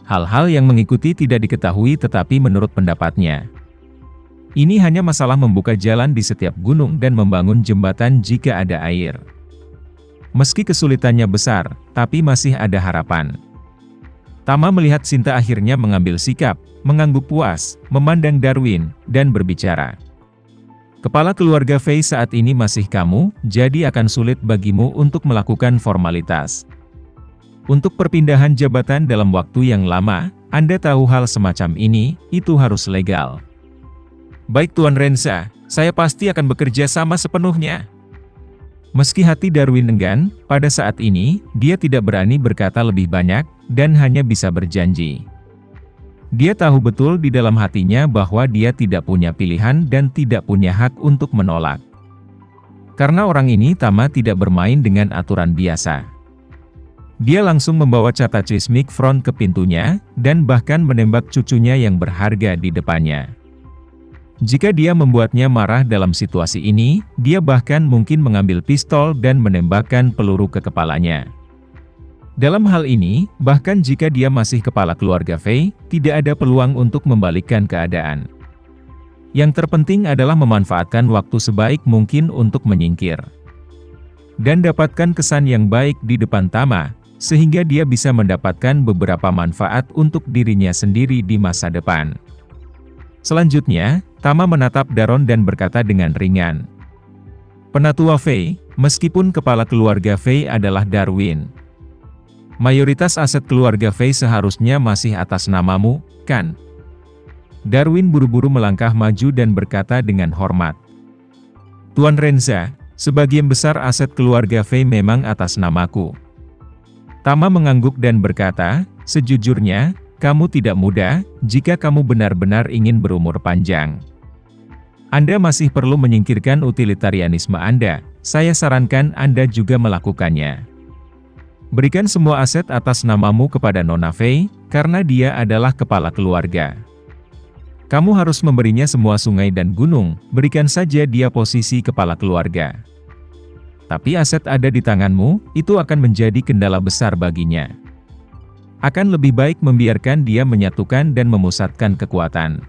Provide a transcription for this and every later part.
Hal-hal yang mengikuti tidak diketahui tetapi menurut pendapatnya, ini hanya masalah membuka jalan di setiap gunung dan membangun jembatan jika ada air. Meski kesulitannya besar, tapi masih ada harapan. Tama melihat Sinta akhirnya mengambil sikap, mengangguk puas, memandang Darwin, dan berbicara. Kepala keluarga Fei saat ini masih kamu, jadi akan sulit bagimu untuk melakukan formalitas. Untuk perpindahan jabatan dalam waktu yang lama, Anda tahu hal semacam ini, itu harus legal. Baik Tuan Renza, saya pasti akan bekerja sama sepenuhnya. Meski hati Darwin enggan, pada saat ini, dia tidak berani berkata lebih banyak, dan hanya bisa berjanji. Dia tahu betul di dalam hatinya bahwa dia tidak punya pilihan dan tidak punya hak untuk menolak. Karena orang ini Tama tidak bermain dengan aturan biasa. Dia langsung membawa Chata Chismic Front ke pintunya, dan bahkan menembak cucunya yang berharga di depannya. Jika dia membuatnya marah dalam situasi ini, dia bahkan mungkin mengambil pistol dan menembakkan peluru ke kepalanya. Dalam hal ini, bahkan jika dia masih kepala keluarga Fei, tidak ada peluang untuk membalikkan keadaan. Yang terpenting adalah memanfaatkan waktu sebaik mungkin untuk menyingkir. Dan dapatkan kesan yang baik di depan Tama, sehingga dia bisa mendapatkan beberapa manfaat untuk dirinya sendiri di masa depan. Selanjutnya, Tama menatap Daron dan berkata dengan ringan. Penatua Fei, meskipun kepala keluarga Fei adalah Darwin, mayoritas aset keluarga Fei seharusnya masih atas namamu, kan? Darwin buru-buru melangkah maju dan berkata dengan hormat. Tuan Renza, sebagian besar aset keluarga Fei memang atas namaku. Tama mengangguk dan berkata, sejujurnya, kamu tidak muda, jika kamu benar-benar ingin berumur panjang. Anda masih perlu menyingkirkan utilitarianisme Anda, saya sarankan Anda juga melakukannya. Berikan semua aset atas namamu kepada Nona Fei, karena dia adalah kepala keluarga. Kamu harus memberinya semua sungai dan gunung, berikan saja dia posisi kepala keluarga. Tapi aset ada di tanganmu, itu akan menjadi kendala besar baginya. Akan lebih baik membiarkan dia menyatukan dan memusatkan kekuatan.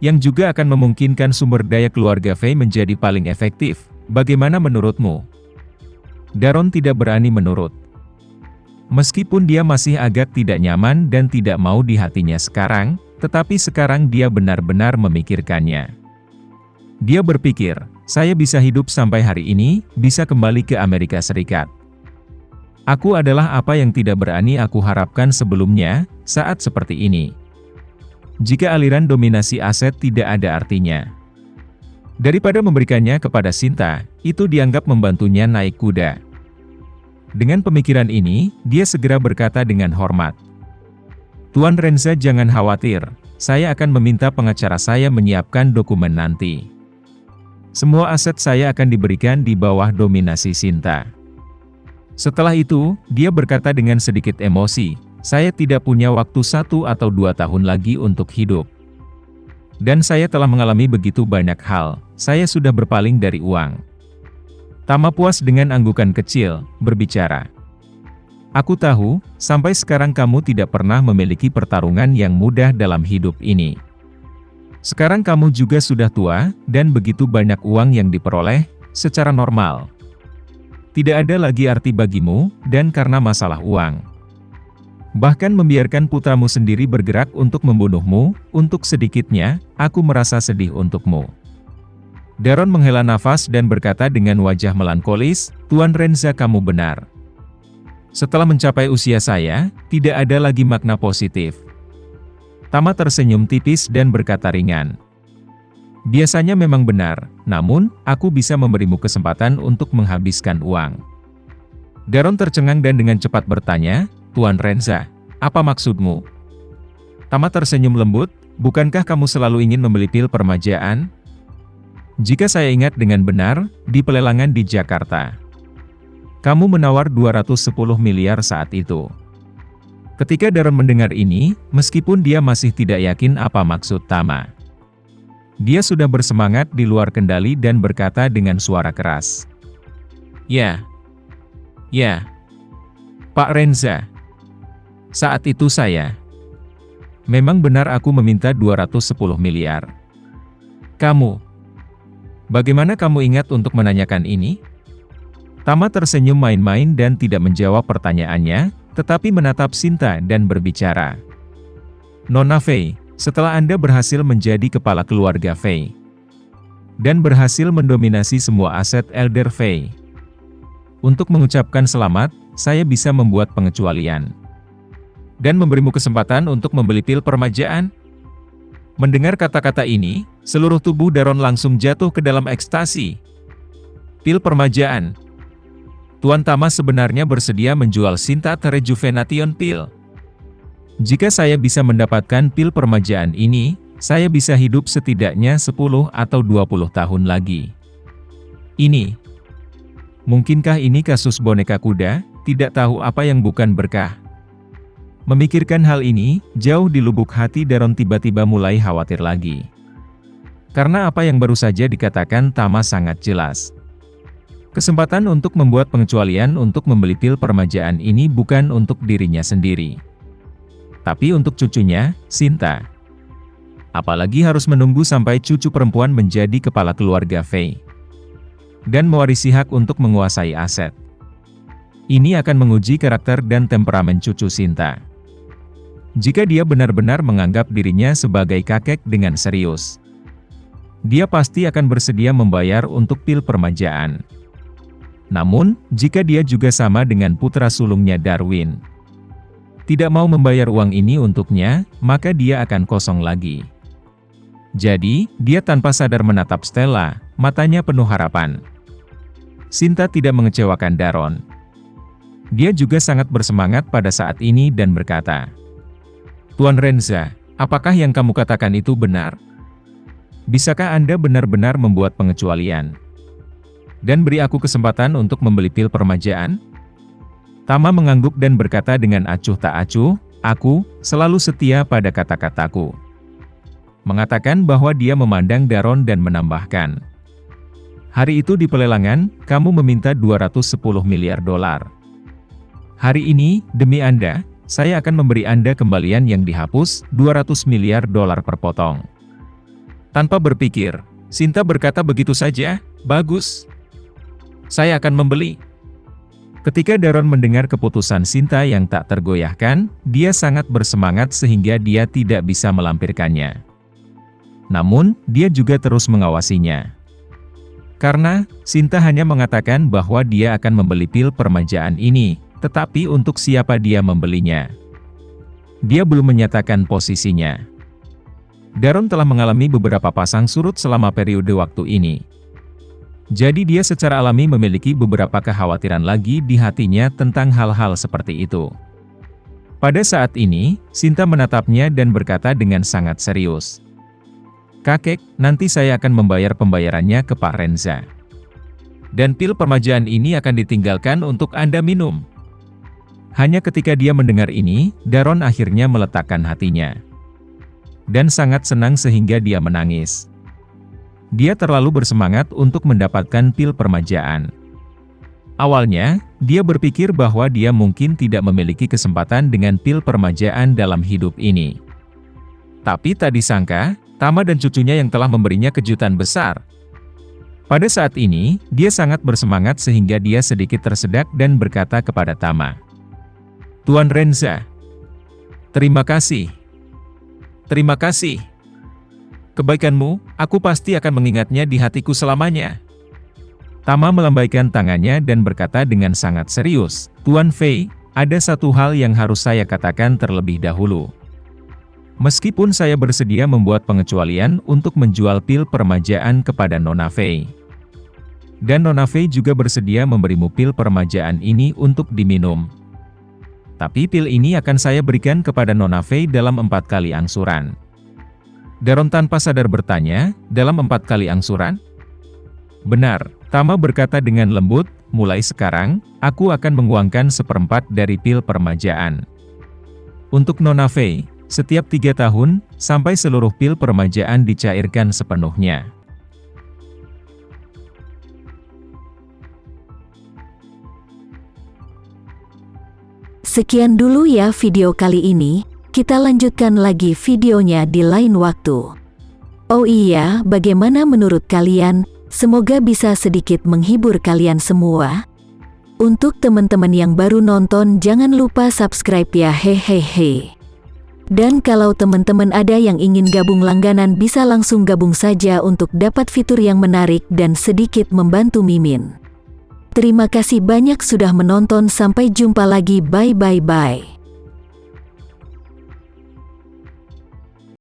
Yang juga akan memungkinkan sumber daya keluarga Fei menjadi paling efektif. Bagaimana menurutmu? Daron tidak berani menurut. Meskipun dia masih agak tidak nyaman dan tidak mau di hatinya sekarang, tetapi sekarang dia benar-benar memikirkannya. Dia berpikir, saya bisa hidup sampai hari ini, bisa kembali ke Amerika Serikat. Aku adalah apa yang tidak berani aku harapkan sebelumnya, saat seperti ini. Jika aliran dominasi aset tidak ada artinya. Daripada memberikannya kepada Sinta, itu dianggap membantunya naik kuda. Dengan pemikiran ini, dia segera berkata dengan hormat. Tuan Renza jangan khawatir, saya akan meminta pengacara saya menyiapkan dokumen nanti. Semua aset saya akan diberikan di bawah dominasi Sinta. Setelah itu, dia berkata dengan sedikit emosi, saya tidak punya waktu 1 atau 2 tahun lagi untuk hidup. Dan saya telah mengalami begitu banyak hal, saya sudah berpaling dari uang. Tama puas dengan anggukan kecil, berbicara. Aku tahu, sampai sekarang kamu tidak pernah memiliki pertarungan yang mudah dalam hidup ini. Sekarang kamu juga sudah tua, dan begitu banyak uang yang diperoleh, secara normal. Tidak ada lagi arti bagimu, dan karena masalah uang. Bahkan membiarkan putramu sendiri bergerak untuk membunuhmu, untuk sedikitnya, aku merasa sedih untukmu. Daron menghela nafas dan berkata dengan wajah melankolis, Tuan Renza kamu benar. Setelah mencapai usia saya, tidak ada lagi makna positif. Tama tersenyum tipis dan berkata ringan. Biasanya memang benar, namun, aku bisa memberimu kesempatan untuk menghabiskan uang. Daron tercengang dan dengan cepat bertanya, Tuan Renza, apa maksudmu? Tama tersenyum lembut, bukankah kamu selalu ingin membeli pil permajaan? Jika saya ingat dengan benar, di pelelangan di Jakarta. Kamu menawar 210 miliar saat itu. Ketika Daron mendengar ini, meskipun dia masih tidak yakin apa maksud Tama. Dia sudah bersemangat di luar kendali dan berkata dengan suara keras. Ya, Pak Renza. Saat itu saya Memang benar aku meminta 210 miliar. Kamu, bagaimana kamu ingat untuk menanyakan ini? Tama tersenyum main-main dan tidak menjawab pertanyaannya, tetapi menatap Sinta dan berbicara. Nona Fei, setelah Anda berhasil menjadi kepala keluarga Fei, dan berhasil mendominasi semua aset Elder Fei. Untuk mengucapkan selamat, saya bisa membuat pengecualian. Dan memberimu kesempatan untuk membeli pil permajaan. Mendengar kata-kata ini, seluruh tubuh Daron langsung jatuh ke dalam ekstasi. Pil permajaan. Tuan Tama sebenarnya bersedia menjual Sinta Rejuvenation Pill. Jika saya bisa mendapatkan pil permajaan ini, saya bisa hidup setidaknya 10 atau 20 tahun lagi. Ini. Mungkinkah ini kasus boneka kuda? Tidak tahu apa yang bukan berkah. Memikirkan hal ini, jauh di lubuk hati Daron tiba-tiba mulai khawatir lagi. Karena apa yang baru saja dikatakan Tama sangat jelas. Kesempatan untuk membuat pengecualian untuk membeli pil permajaan ini bukan untuk dirinya sendiri, tapi untuk cucunya, Sinta. Apalagi harus menunggu sampai cucu perempuan menjadi kepala keluarga Fei dan mewarisi hak untuk menguasai aset. Ini akan menguji karakter dan temperamen cucu Sinta. Jika dia benar-benar menganggap dirinya sebagai kakek dengan serius, dia pasti akan bersedia membayar untuk pil permajaan. Namun, jika dia juga sama dengan putra sulungnya Darwin, tidak mau membayar uang ini untuknya, maka dia akan kosong lagi. Jadi, dia tanpa sadar menatap Stella, matanya penuh harapan. Sinta tidak mengecewakan Daron. Dia juga sangat bersemangat pada saat ini dan berkata, "Tuan Renza, apakah yang kamu katakan itu benar? Bisakah Anda benar-benar membuat pengecualian dan beri aku kesempatan untuk membeli pil permajaan?" Tama mengangguk dan berkata dengan acuh tak acuh, "Aku selalu setia pada kata-kataku." Mengatakan bahwa dia memandang Daron dan menambahkan, "Hari itu di pelelangan, kamu meminta 210 miliar dolar. Hari ini, demi Anda, saya akan memberi Anda kembalian yang dihapus, 200 miliar dolar per potong." Tanpa berpikir, Sinta berkata begitu saja, "Bagus. Saya akan membeli." Ketika Daron mendengar keputusan Sinta yang tak tergoyahkan, dia sangat bersemangat sehingga dia tidak bisa melampirkannya. Namun, dia juga terus mengawasinya. Karena, Sinta hanya mengatakan bahwa dia akan membeli pil permajaan ini, tetapi untuk siapa dia membelinya? Dia belum menyatakan posisinya. Daron telah mengalami beberapa pasang surut selama periode waktu ini. Jadi dia secara alami memiliki beberapa kekhawatiran lagi di hatinya tentang hal-hal seperti itu. Pada saat ini, Sinta menatapnya dan berkata dengan sangat serius, "Kakek, nanti saya akan membayar pembayarannya ke Pak Renza. Dan pil permajaan ini akan ditinggalkan untuk Anda minum." Hanya ketika dia mendengar ini, Daron akhirnya meletakkan hatinya. Dan sangat senang sehingga dia menangis. Dia terlalu bersemangat untuk mendapatkan pil permajaan. Awalnya, dia berpikir bahwa dia mungkin tidak memiliki kesempatan dengan pil permajaan dalam hidup ini. Tapi tak disangka, Tama dan cucunya yang telah memberinya kejutan besar. Pada saat ini, dia sangat bersemangat sehingga dia sedikit tersedak dan berkata kepada Tama, "Tuan Renza, terima kasih. Terima kasih. Kebaikanmu, aku pasti akan mengingatnya di hatiku selamanya." Tama melambaikan tangannya dan berkata dengan sangat serius, "Tuan Fei, ada satu hal yang harus saya katakan terlebih dahulu. Meskipun saya bersedia membuat pengecualian untuk menjual pil permajaan kepada Nona Fei, dan Nona Fei juga bersedia memberimu pil permajaan ini untuk diminum, tapi pil ini akan saya berikan kepada Nona Fei dalam 4 kali angsuran." Daron tanpa sadar bertanya, "Dalam 4 kali angsuran?" "Benar," Tama berkata dengan lembut, "mulai sekarang, aku akan menguangkan 1/4 dari pil permajaan untuk Nona Fei, setiap 3 tahun, sampai seluruh pil permajaan dicairkan sepenuhnya." Sekian dulu ya video kali ini. Kita lanjutkan lagi videonya di lain waktu. Oh iya, bagaimana menurut kalian? Semoga bisa sedikit menghibur kalian semua. Untuk teman-teman yang baru nonton, jangan lupa subscribe ya, hehehe. Dan kalau teman-teman ada yang ingin gabung langganan, bisa langsung gabung saja untuk dapat fitur yang menarik dan sedikit membantu Mimin. Terima kasih banyak sudah menonton, sampai jumpa lagi, bye.